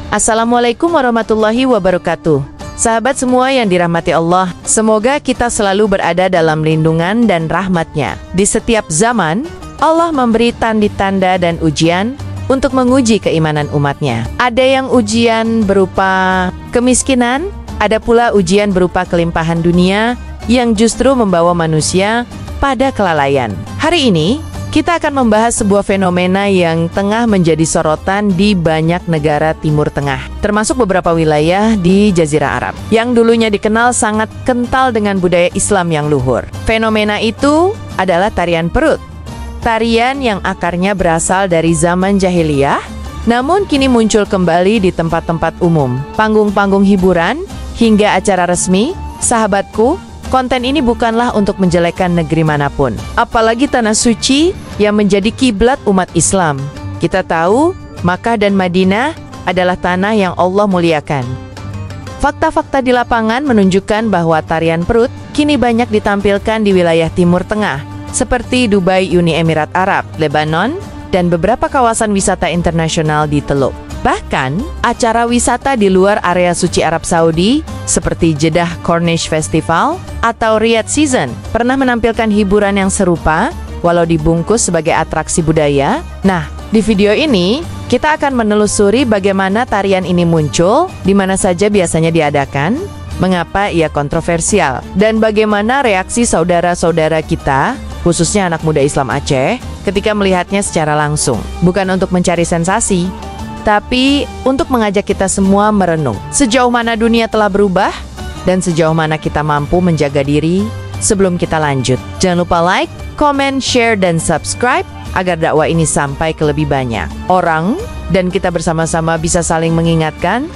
Assalamualaikum warahmatullahi wabarakatuh. Sahabat semua yang dirahmati Allah, semoga kita selalu berada dalam lindungan dan rahmat-Nya. Di setiap zaman, Allah memberi tanda-tanda dan ujian untuk menguji keimanan umatnya. Ada yang ujian berupa kemiskinan, ada pula ujian berupa kelimpahan dunia yang justru membawa manusia pada kelalaian. Hari ini, kita akan membahas sebuah fenomena yang tengah menjadi sorotan di banyak negara Timur Tengah, termasuk beberapa wilayah di Jazirah Arab, yang dulunya dikenal sangat kental dengan budaya Islam yang luhur. Fenomena itu adalah tarian perut. Tarian yang akarnya berasal dari zaman jahiliyah, namun kini muncul kembali di tempat-tempat umum, panggung-panggung hiburan, hingga acara resmi. Sahabatku, konten ini bukanlah untuk menjelekkan negeri manapun, apalagi tanah suci yang menjadi kiblat umat Islam. Kita tahu, Makkah dan Madinah adalah tanah yang Allah muliakan. Fakta-fakta di lapangan menunjukkan bahwa tarian perut kini banyak ditampilkan di wilayah Timur Tengah, seperti Dubai, Uni Emirat Arab, Lebanon, dan beberapa kawasan wisata internasional di Teluk. Bahkan, acara wisata di luar area suci Arab Saudi, seperti Jeddah Corniche Festival atau Riyadh Season, pernah menampilkan hiburan yang serupa, walau dibungkus sebagai atraksi budaya. Nah, di video ini, kita akan menelusuri bagaimana tarian ini muncul, di mana saja biasanya diadakan, mengapa ia kontroversial, dan bagaimana reaksi saudara-saudara kita, khususnya anak muda Islam Aceh, ketika melihatnya secara langsung. Bukan untuk mencari sensasi, tapi untuk mengajak kita semua merenung sejauh mana dunia telah berubah dan sejauh mana kita mampu menjaga diri. Sebelum kita lanjut, jangan lupa like, comment, share, dan subscribe agar dakwah ini sampai ke lebih banyak orang dan kita bersama-sama bisa saling mengingatkan.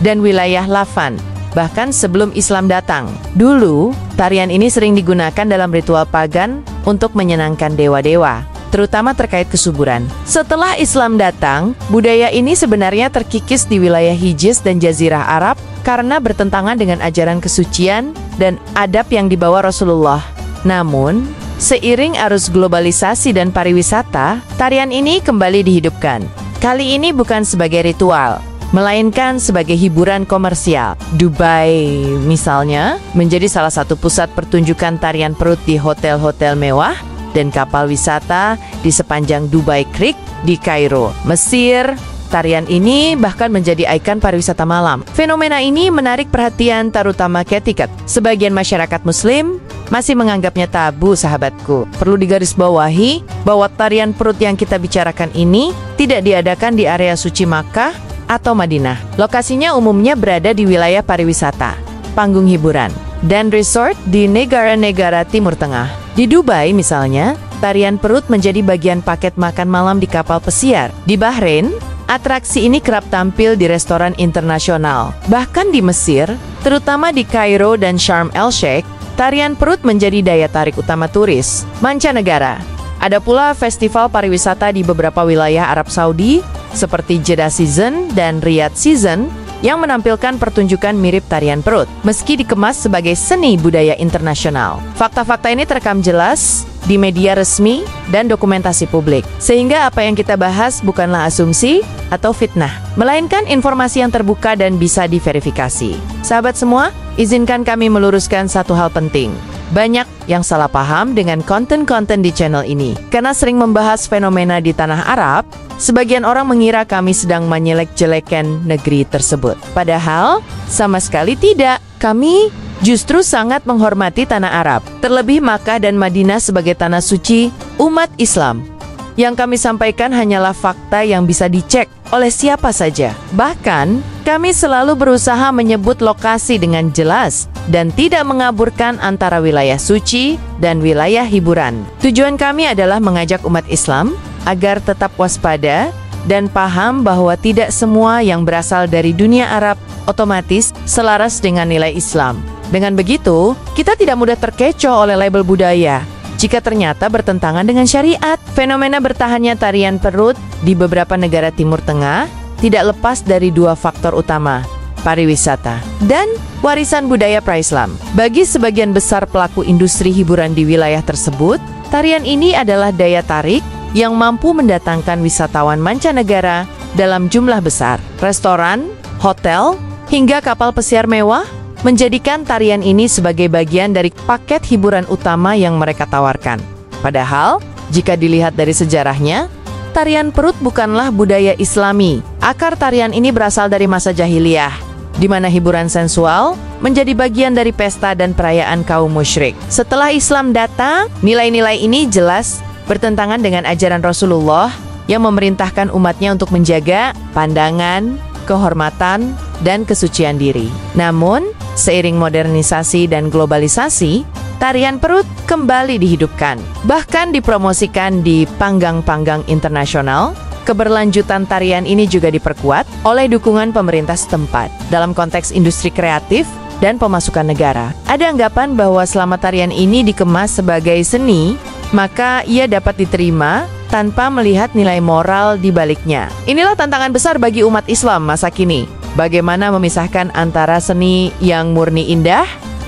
Dan wilayah Lafan, bahkan sebelum Islam datang, dulu tarian ini sering digunakan dalam ritual pagan untuk menyenangkan dewa-dewa, terutama terkait kesuburan. Setelah Islam datang, budaya ini sebenarnya terkikis di wilayah Hijaz dan Jazirah Arab karena bertentangan dengan ajaran kesucian dan adab yang dibawa Rasulullah. Namun, seiring arus globalisasi dan pariwisata, tarian ini kembali dihidupkan. Kali ini bukan sebagai ritual, melainkan sebagai hiburan komersial. Dubai, misalnya, menjadi salah satu pusat pertunjukan tarian perut di hotel-hotel mewah dan kapal wisata di sepanjang Dubai Creek di Kairo, Mesir. Tarian ini bahkan menjadi ikon pariwisata malam. Fenomena ini menarik perhatian terutama ketika sebagian masyarakat Muslim masih menganggapnya tabu. Sahabatku, perlu digarisbawahi bahwa tarian perut yang kita bicarakan ini tidak diadakan di area suci Makkah atau Madinah. Lokasinya umumnya berada di wilayah pariwisata, panggung hiburan, dan resort di negara-negara Timur Tengah. Di Dubai misalnya, tarian perut menjadi bagian paket makan malam di kapal pesiar. Di Bahrain, atraksi ini kerap tampil di restoran internasional. Bahkan di Mesir, terutama di Kairo dan Sharm el-Sheikh, tarian perut menjadi daya tarik utama turis mancanegara. Ada pula festival pariwisata di beberapa wilayah Arab Saudi, seperti Jeddah Season dan Riyadh Season, yang menampilkan pertunjukan mirip tarian perut, meski dikemas sebagai seni budaya internasional. Fakta-fakta ini terekam jelas di media resmi dan dokumentasi publik, sehingga apa yang kita bahas bukanlah asumsi atau fitnah, melainkan informasi yang terbuka dan bisa diverifikasi. Sahabat semua, izinkan kami meluruskan satu hal penting. Banyak yang salah paham dengan konten-konten di channel ini. Karena sering membahas fenomena di tanah Arab, sebagian orang mengira kami sedang menjelek-jelekan negeri tersebut. Padahal, sama sekali tidak. Kami justru sangat menghormati tanah Arab, terlebih Makkah dan Madinah sebagai tanah suci umat Islam. Yang kami sampaikan hanyalah fakta yang bisa dicek oleh siapa saja. Bahkan, kami selalu berusaha menyebut lokasi dengan jelas dan tidak mengaburkan antara wilayah suci dan wilayah hiburan. Tujuan kami adalah mengajak umat Islam agar tetap waspada dan paham bahwa tidak semua yang berasal dari dunia Arab otomatis selaras dengan nilai Islam. Dengan begitu, kita tidak mudah terkecoh oleh label budaya jika ternyata bertentangan dengan syariat. Fenomena bertahannya tarian perut di beberapa negara Timur Tengah tidak lepas dari dua faktor utama, pariwisata dan warisan budaya pra-Islam. Bagi sebagian besar pelaku industri hiburan di wilayah tersebut, tarian ini adalah daya tarik yang mampu mendatangkan wisatawan mancanegara dalam jumlah besar. Restoran, hotel, hingga kapal pesiar mewah menjadikan tarian ini sebagai bagian dari paket hiburan utama yang mereka tawarkan. Padahal, jika dilihat dari sejarahnya, tarian perut bukanlah budaya Islami. Akar tarian ini berasal dari masa jahiliyah, di mana hiburan sensual menjadi bagian dari pesta dan perayaan kaum musyrik. Setelah Islam datang, nilai-nilai ini jelas bertentangan dengan ajaran Rasulullah yang memerintahkan umatnya untuk menjaga pandangan, kehormatan, dan kesucian diri. Namun, seiring modernisasi dan globalisasi, tarian perut kembali dihidupkan. Bahkan dipromosikan di panggang-panggang internasional. Keberlanjutan tarian ini juga diperkuat oleh dukungan pemerintah setempat dalam konteks industri kreatif dan pemasukan negara. Ada anggapan bahwa selama tarian ini dikemas sebagai seni, maka ia dapat diterima tanpa melihat nilai moral di baliknya. Inilah tantangan besar bagi umat Islam masa kini. Bagaimana memisahkan antara seni yang murni indah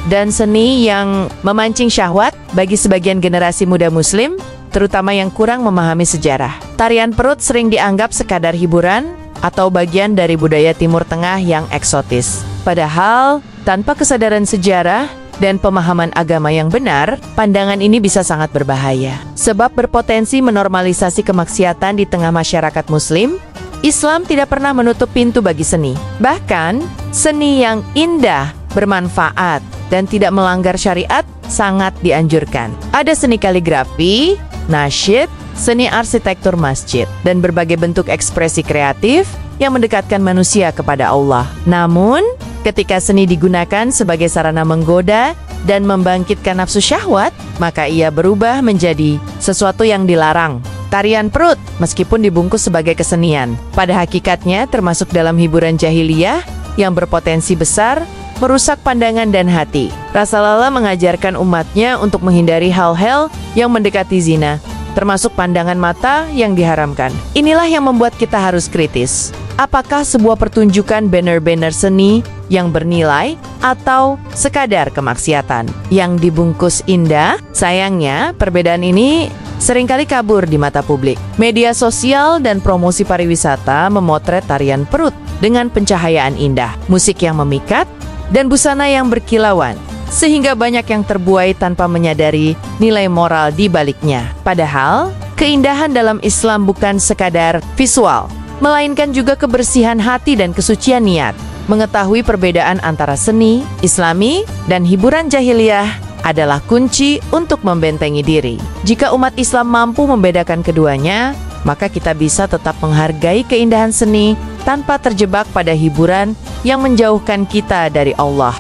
dan seni yang memancing syahwat bagi sebagian generasi muda Muslim, terutama yang kurang memahami sejarah. Tarian perut sering dianggap sekadar hiburan atau bagian dari budaya Timur Tengah yang eksotis. Padahal, tanpa kesadaran sejarah dan pemahaman agama yang benar, pandangan ini bisa sangat berbahaya. Sebab berpotensi menormalisasi kemaksiatan di tengah masyarakat Muslim. Islam tidak pernah menutup pintu bagi seni. Bahkan, seni yang indah, bermanfaat, dan tidak melanggar syariat sangat dianjurkan. Ada seni kaligrafi, nasyid, seni arsitektur masjid, dan berbagai bentuk ekspresi kreatif yang mendekatkan manusia kepada Allah. Namun, ketika seni digunakan sebagai sarana menggoda dan membangkitkan nafsu syahwat, maka ia berubah menjadi sesuatu yang dilarang. Tarian perut, meskipun dibungkus sebagai kesenian, pada hakikatnya termasuk dalam hiburan jahiliyah yang berpotensi besar merusak pandangan dan hati. Rasulullah mengajarkan umatnya untuk menghindari hal-hal yang mendekati zina, termasuk pandangan mata yang diharamkan. Inilah yang membuat kita harus kritis. Apakah sebuah pertunjukan banner-banner seni yang bernilai atau sekadar kemaksiatan yang dibungkus indah? Sayangnya, perbedaan ini seringkali kabur di mata publik. Media sosial dan promosi pariwisata memotret tarian perut dengan pencahayaan indah, musik yang memikat, dan busana yang berkilauan, sehingga banyak yang terbuai tanpa menyadari nilai moral di baliknya. Padahal, keindahan dalam Islam bukan sekadar visual, melainkan juga kebersihan hati dan kesucian niat. Mengetahui perbedaan antara seni, Islami, dan hiburan jahiliyah adalah kunci untuk membentengi diri. Jika umat Islam mampu membedakan keduanya, maka kita bisa tetap menghargai keindahan seni tanpa terjebak pada hiburan yang menjauhkan kita dari Allah.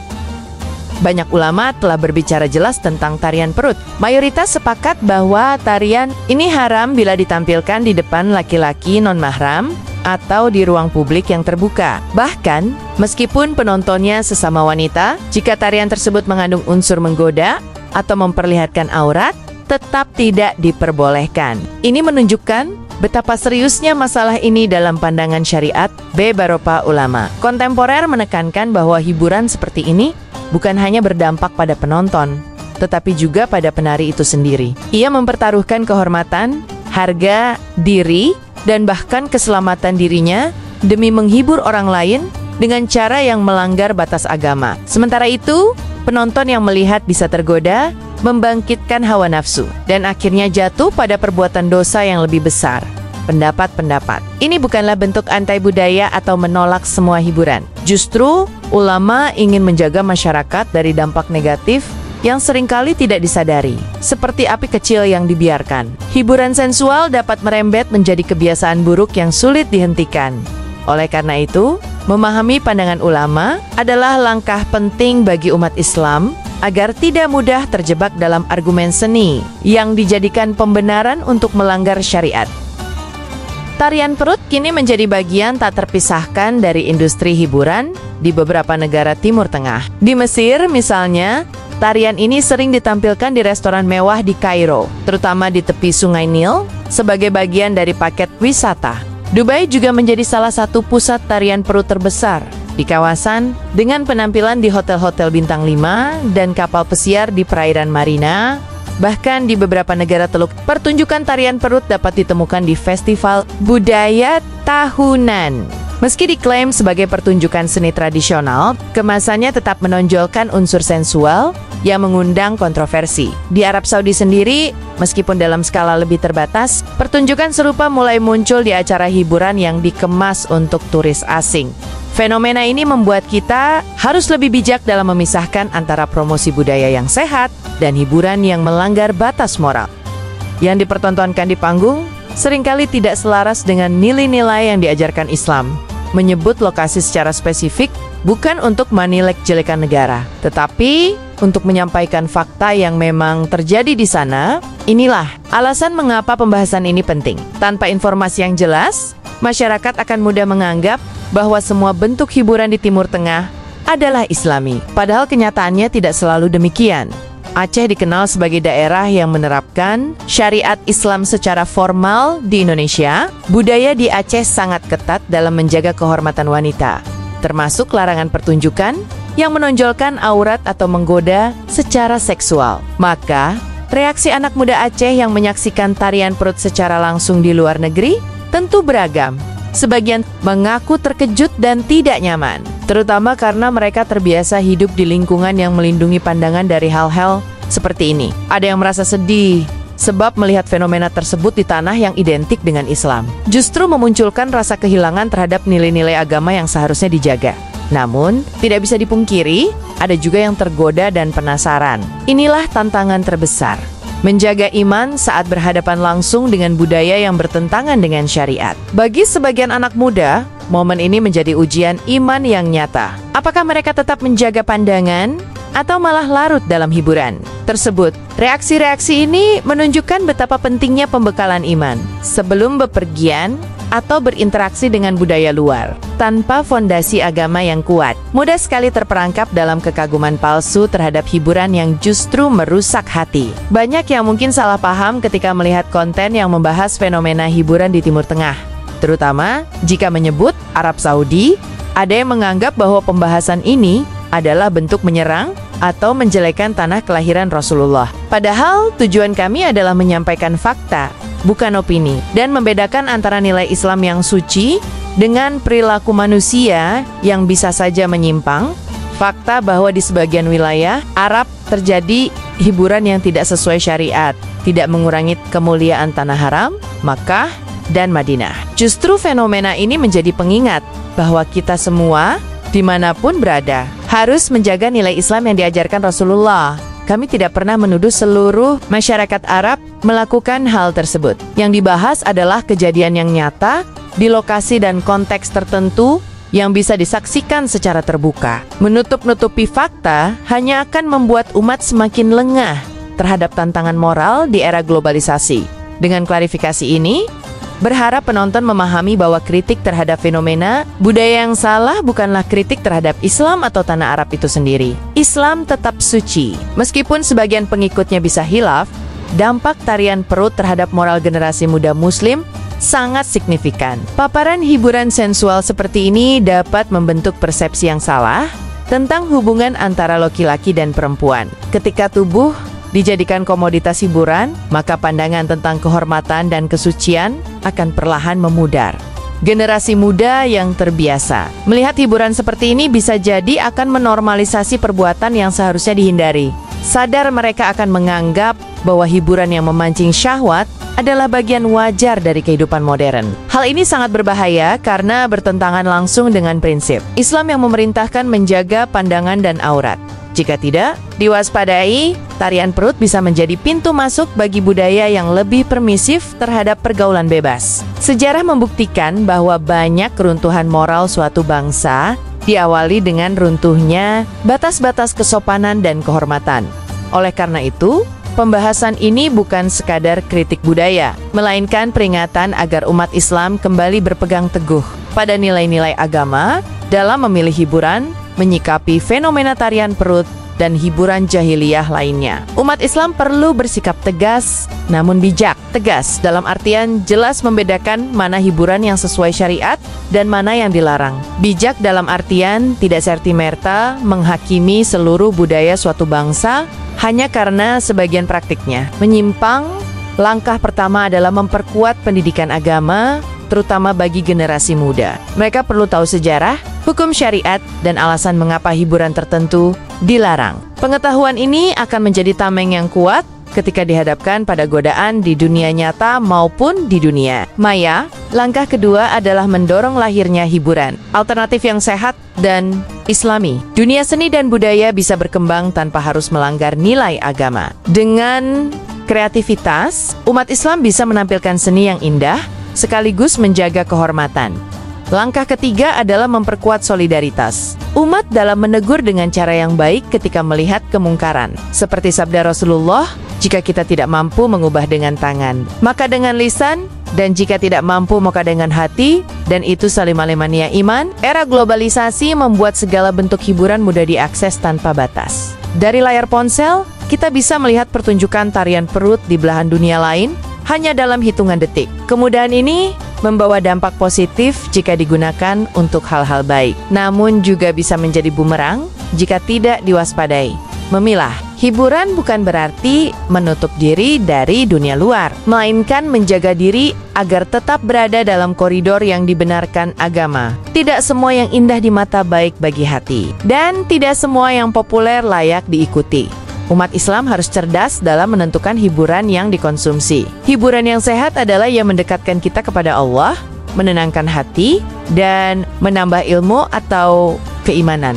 Banyak ulama telah berbicara jelas tentang tarian perut. Mayoritas sepakat bahwa tarian ini haram bila ditampilkan di depan laki-laki non-mahram atau di ruang publik yang terbuka. Bahkan, meskipun penontonnya sesama wanita, jika tarian tersebut mengandung unsur menggoda atau memperlihatkan aurat, tetap tidak diperbolehkan. Ini menunjukkan betapa seriusnya masalah ini dalam pandangan syariat beberapa ulama. Kontemporer menekankan bahwa hiburan seperti ini bukan hanya berdampak pada penonton, tetapi juga pada penari itu sendiri. Ia mempertaruhkan kehormatan, harga diri, dan bahkan keselamatan dirinya demi menghibur orang lain dengan cara yang melanggar batas agama. Sementara itu, penonton yang melihat bisa tergoda, membangkitkan hawa nafsu, dan akhirnya jatuh pada perbuatan dosa yang lebih besar. Pendapat-pendapat ini bukanlah bentuk anti budaya atau menolak semua hiburan. Justru, ulama ingin menjaga masyarakat dari dampak negatif yang seringkali tidak disadari, seperti api kecil yang dibiarkan. Hiburan sensual dapat merembet menjadi kebiasaan buruk yang sulit dihentikan. Oleh karena itu, memahami pandangan ulama adalah langkah penting bagi umat Islam agar tidak mudah terjebak dalam argumen seni yang dijadikan pembenaran untuk melanggar syariat. Tarian perut kini menjadi bagian tak terpisahkan dari industri hiburan di beberapa negara Timur Tengah. Di Mesir misalnya, tarian ini sering ditampilkan di restoran mewah di Kairo, terutama di tepi Sungai Nil, sebagai bagian dari paket wisata. Dubai juga menjadi salah satu pusat tarian perut terbesar di kawasan, dengan penampilan di hotel-hotel bintang 5 dan kapal pesiar di perairan Marina, Bahkan di beberapa negara Teluk, pertunjukan tarian perut dapat ditemukan di festival budaya tahunan. Meski diklaim sebagai pertunjukan seni tradisional, kemasannya tetap menonjolkan unsur sensual yang mengundang kontroversi. Di Arab Saudi sendiri, meskipun dalam skala lebih terbatas, pertunjukan serupa mulai muncul di acara hiburan yang dikemas untuk turis asing. Fenomena ini membuat kita harus lebih bijak dalam memisahkan antara promosi budaya yang sehat dan hiburan yang melanggar batas moral. Yang dipertontonkan di panggung seringkali tidak selaras dengan nilai-nilai yang diajarkan Islam. Menyebut lokasi secara spesifik bukan untuk menilai kejelekan negara, tetapi untuk menyampaikan fakta yang memang terjadi di sana. Inilah alasan mengapa pembahasan ini penting. Tanpa informasi yang jelas, masyarakat akan mudah menganggap bahwa semua bentuk hiburan di Timur Tengah adalah Islami. Padahal kenyataannya tidak selalu demikian. Aceh dikenal sebagai daerah yang menerapkan syariat Islam secara formal di Indonesia. Budaya di Aceh sangat ketat dalam menjaga kehormatan wanita, termasuk larangan pertunjukan yang menonjolkan aurat atau menggoda secara seksual. Maka, reaksi anak muda Aceh yang menyaksikan tarian perut secara langsung di luar negeri tentu beragam. Sebagian mengaku terkejut dan tidak nyaman, terutama karena mereka terbiasa hidup di lingkungan yang melindungi pandangan dari hal-hal seperti ini. Ada yang merasa sedih sebab melihat fenomena tersebut di tanah yang identik dengan Islam justru memunculkan rasa kehilangan terhadap nilai-nilai agama yang seharusnya dijaga. Namun, tidak bisa dipungkiri, ada juga yang tergoda dan penasaran. Inilah tantangan terbesar. Menjaga iman saat berhadapan langsung dengan budaya yang bertentangan dengan syariat. Bagi sebagian anak muda, momen ini menjadi ujian iman yang nyata. Apakah mereka tetap menjaga pandangan atau malah larut dalam hiburan tersebut? Reaksi-reaksi ini menunjukkan betapa pentingnya pembekalan iman sebelum bepergian atau berinteraksi dengan budaya luar. Tanpa fondasi agama yang kuat, mudah sekali terperangkap dalam kekaguman palsu terhadap hiburan yang justru merusak hati. Banyak yang mungkin salah paham ketika melihat konten yang membahas fenomena hiburan di Timur Tengah, terutama jika menyebut Arab Saudi. Ada yang menganggap bahwa pembahasan ini adalah bentuk menyerang atau menjelekan tanah kelahiran Rasulullah. Padahal tujuan kami adalah menyampaikan fakta, bukan opini, dan membedakan antara nilai Islam yang suci dengan perilaku manusia yang bisa saja menyimpang. Fakta bahwa di sebagian wilayah Arab terjadi hiburan yang tidak sesuai syariat, tidak mengurangi kemuliaan tanah haram, Makkah, dan Madinah. Justru fenomena ini menjadi pengingat bahwa kita semua, dimanapun berada, harus menjaga nilai Islam yang diajarkan Rasulullah. Kami tidak pernah menuduh seluruh masyarakat Arab melakukan hal tersebut. Yang dibahas adalah kejadian yang nyata di lokasi dan konteks tertentu yang bisa disaksikan secara terbuka. Menutup-nutupi fakta hanya akan membuat umat semakin lengah terhadap tantangan moral di era globalisasi. Dengan klarifikasi ini, berharap penonton memahami bahwa kritik terhadap fenomena budaya yang salah bukanlah kritik terhadap Islam atau tanah Arab itu sendiri. Islam tetap suci. Meskipun sebagian pengikutnya bisa hilaf, dampak tarian perut terhadap moral generasi muda Muslim sangat signifikan. Paparan hiburan sensual seperti ini dapat membentuk persepsi yang salah tentang hubungan antara laki-laki dan perempuan. Ketika tubuh dijadikan komoditas hiburan, maka pandangan tentang kehormatan dan kesucian akan perlahan memudar. Generasi muda yang terbiasa melihat hiburan seperti ini bisa jadi akan menormalisasi perbuatan yang seharusnya dihindari. Sadar mereka akan menganggap bahwa hiburan yang memancing syahwat adalah bagian wajar dari kehidupan modern. Hal ini sangat berbahaya karena bertentangan langsung dengan prinsip Islam yang memerintahkan menjaga pandangan dan aurat. Jika tidak diwaspadai, tarian perut bisa menjadi pintu masuk bagi budaya yang lebih permisif terhadap pergaulan bebas. Sejarah membuktikan bahwa banyak keruntuhan moral suatu bangsa diawali dengan runtuhnya batas-batas kesopanan dan kehormatan. Oleh karena itu, pembahasan ini bukan sekadar kritik budaya, melainkan peringatan agar umat Islam kembali berpegang teguh pada nilai-nilai agama dalam memilih hiburan, menyikapi fenomena tarian perut, dan hiburan jahiliyah lainnya. Umat Islam perlu bersikap tegas namun bijak. Tegas dalam artian jelas membedakan mana hiburan yang sesuai syariat dan mana yang dilarang. Bijak dalam artian tidak serta-merta menghakimi seluruh budaya suatu bangsa hanya karena sebagian praktiknya menyimpang. Langkah pertama adalah memperkuat pendidikan agama, terutama bagi generasi muda. Mereka perlu tahu sejarah, hukum syariat, dan alasan mengapa hiburan tertentu dilarang. Pengetahuan ini akan menjadi tameng yang kuat ketika dihadapkan pada godaan di dunia nyata maupun di dunia maya. Langkah kedua adalah mendorong lahirnya hiburan alternatif yang sehat dan islami. Dunia seni dan budaya bisa berkembang tanpa harus melanggar nilai agama. Dengan kreativitas, umat Islam bisa menampilkan seni yang indah sekaligus menjaga kehormatan. Langkah ketiga adalah memperkuat solidaritas umat dalam menegur dengan cara yang baik ketika melihat kemungkaran. Seperti sabda Rasulullah, jika kita tidak mampu mengubah dengan tangan, maka dengan lisan, dan jika tidak mampu maka dengan hati, dan itu salimah-limahnya iman. Era globalisasi membuat segala bentuk hiburan mudah diakses tanpa batas. Dari layar ponsel, kita bisa melihat pertunjukan tarian perut di belahan dunia lain hanya dalam hitungan detik. Kemudahan ini membawa dampak positif jika digunakan untuk hal-hal baik, namun juga bisa menjadi bumerang jika tidak diwaspadai. Memilah hiburan bukan berarti menutup diri dari dunia luar, melainkan menjaga diri agar tetap berada dalam koridor yang dibenarkan agama. Tidak semua yang indah di mata baik bagi hati, dan tidak semua yang populer layak diikuti. Umat Islam harus cerdas dalam menentukan hiburan yang dikonsumsi. Hiburan yang sehat adalah yang mendekatkan kita kepada Allah, menenangkan hati, dan menambah ilmu atau keimanan.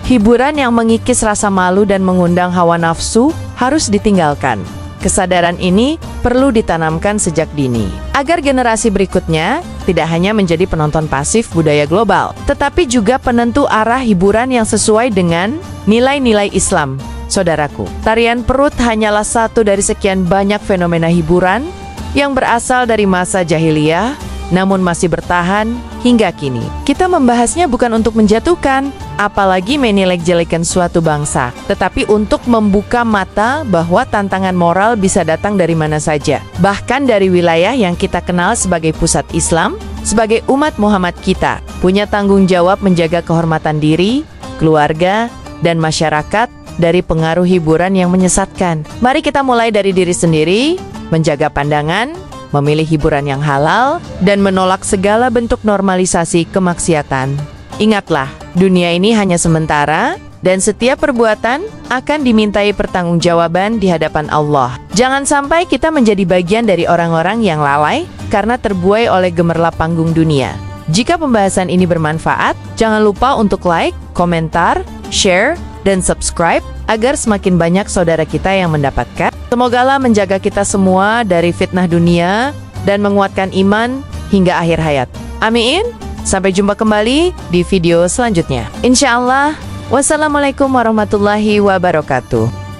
Hiburan yang mengikis rasa malu dan mengundang hawa nafsu harus ditinggalkan. Kesadaran ini perlu ditanamkan sejak dini, agar generasi berikutnya tidak hanya menjadi penonton pasif budaya global, tetapi juga penentu arah hiburan yang sesuai dengan nilai-nilai Islam. Saudaraku, tarian perut hanyalah satu dari sekian banyak fenomena hiburan yang berasal dari masa jahiliyah, namun masih bertahan hingga kini. Kita membahasnya bukan untuk menjatuhkan, apalagi menjelek-jelekan suatu bangsa, tetapi untuk membuka mata bahwa tantangan moral bisa datang dari mana saja, bahkan dari wilayah yang kita kenal sebagai pusat Islam. Sebagai umat Muhammad, kita punya tanggung jawab menjaga kehormatan diri, keluarga, dan masyarakat dari pengaruh hiburan yang menyesatkan. Mari kita mulai dari diri sendiri, menjaga pandangan, memilih hiburan yang halal, dan menolak segala bentuk normalisasi kemaksiatan. Ingatlah, dunia ini hanya sementara, dan setiap perbuatan akan dimintai pertanggungjawaban di hadapan Allah. Jangan sampai kita menjadi bagian dari orang-orang yang lalai karena terbuai oleh gemerlap panggung dunia. Jika pembahasan ini bermanfaat, jangan lupa untuk like, komentar, share, dan subscribe agar semakin banyak saudara kita yang mendapatkan. Semogalah menjaga kita semua dari fitnah dunia dan menguatkan iman hingga akhir hayat. Amin. Sampai jumpa kembali di video selanjutnya. Insya Allah. Wassalamualaikum warahmatullahi wabarakatuh.